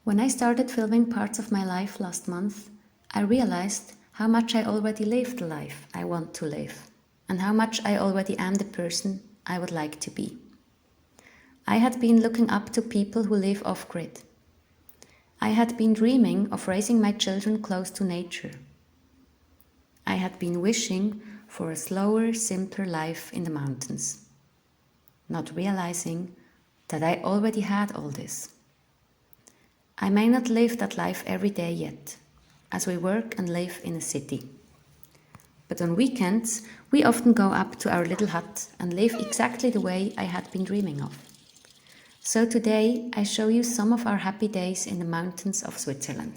When I started filming parts of my life last month, I realized how much I already lived the life I want to live, and how much I already am the person I would like to be. I had been looking up to people who live off-grid. I had been dreaming of raising my children close to nature. I had been wishing for a slower, simpler life in the mountains, not realizing that I already had all this. I may not live that life every day yet, as we work and live in a city. But on weekends, we often go up to our little hut and live exactly the way I had been dreaming of. So today, I show you some of our happy days in the mountains of Switzerland.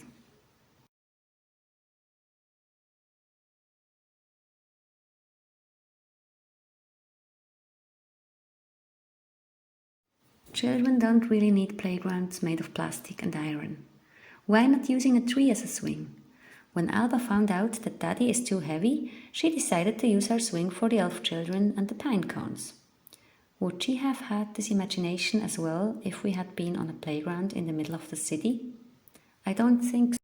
Children don't really need playgrounds made of plastic and iron. Why not using a tree as a swing? When Alba found out that Daddy is too heavy, she decided to use our swing for the elfchildren and the pine cones. Would she have had this imagination as well if we had been on a playground in the middle of the city? I don't think so.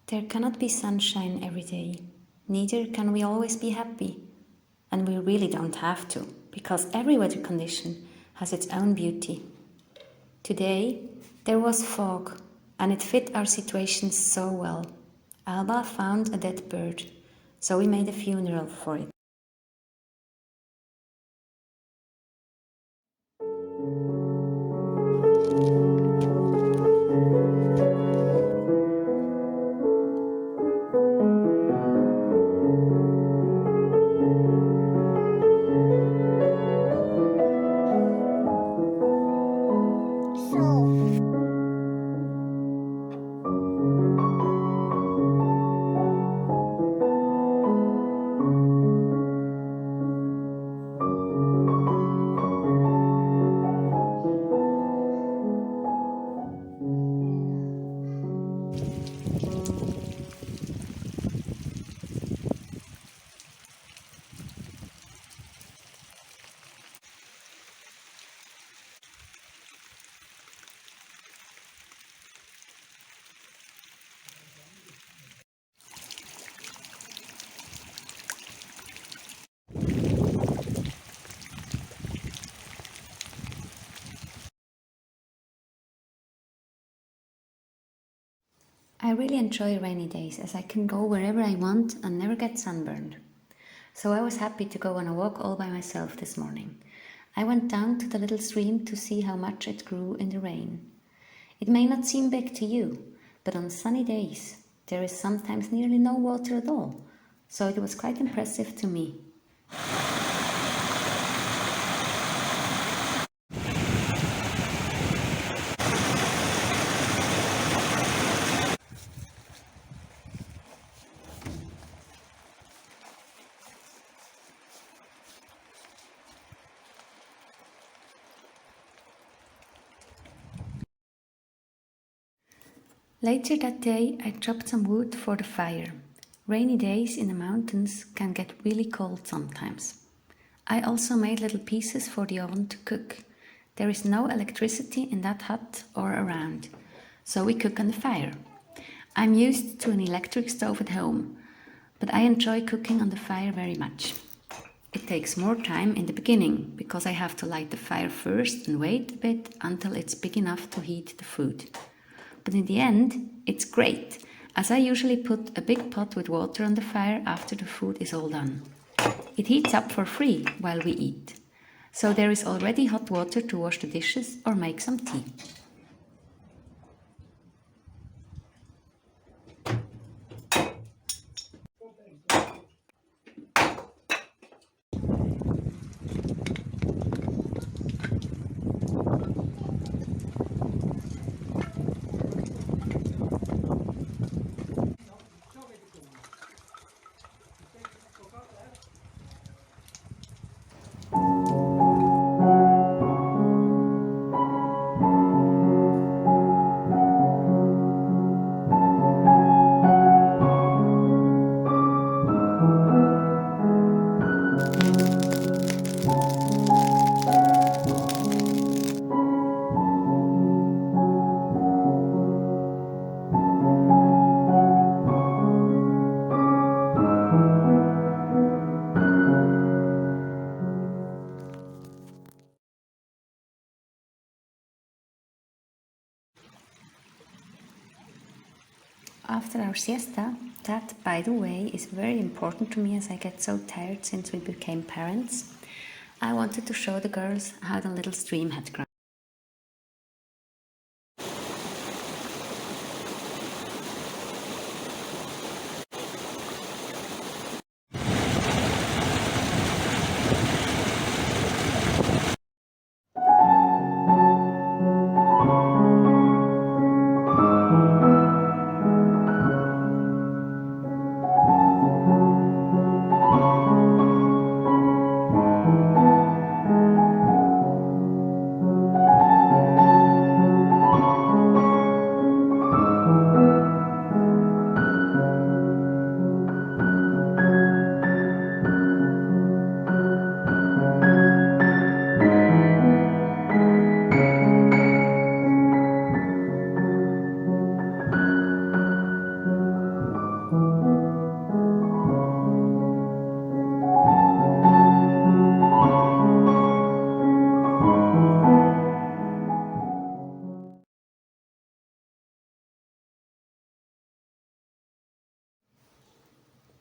There cannot be sunshine every day. Neither can we always be happy. And we really don't have to, because every weather condition has its own beauty. Today, there was fog, and it fit our situation so well. Alba found a dead bird, so we made a funeral for it. I really enjoy rainy days as I can go wherever I want and never get sunburned. So I was happy to go on a walk all by myself this morning. I went down to the little stream to see how much it grew in the rain. It may not seem big to you, but on sunny days there is sometimes nearly no water at all, so it was quite impressive to me. Later that day, I chopped some wood for the fire. Rainy days in the mountains can get really cold sometimes. I also made little pieces for the oven to cook. There is no electricity in that hut or around, so we cook on the fire. I'm used to an electric stove at home, but I enjoy cooking on the fire very much. It takes more time in the beginning because I have to light the fire first and wait a bit until it's big enough to heat the food. But in the end, it's great, as I usually put a big pot with water on the fire after the food is all done. It heats up for free while we eat, so there is already hot water to wash the dishes or make some tea. After our siesta, that, by the way, is very important to me as I get so tired since we became parents, I wanted to show the girls how the little stream had grown.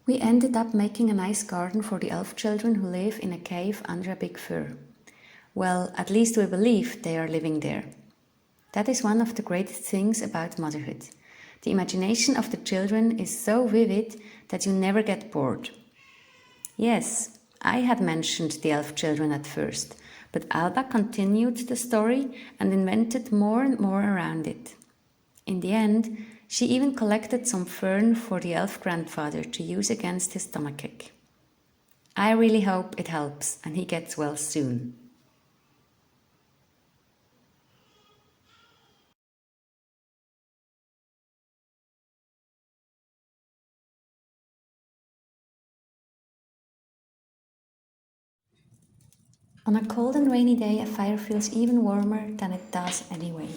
We ended up making a nice garden for the elf children who live in a cave under a big fir. Well, at least we believe they are living there. That is one of the greatest things about motherhood. The imagination of the children is so vivid that you never get bored. Yes, I had mentioned the elf children at first, but Alba continued the story and invented more and more around it. In the end, she even collected some fern for the elf grandfather to use against his stomachache. I really hope it helps and he gets well soon. On a cold and rainy day, a fire feels even warmer than it does anyway.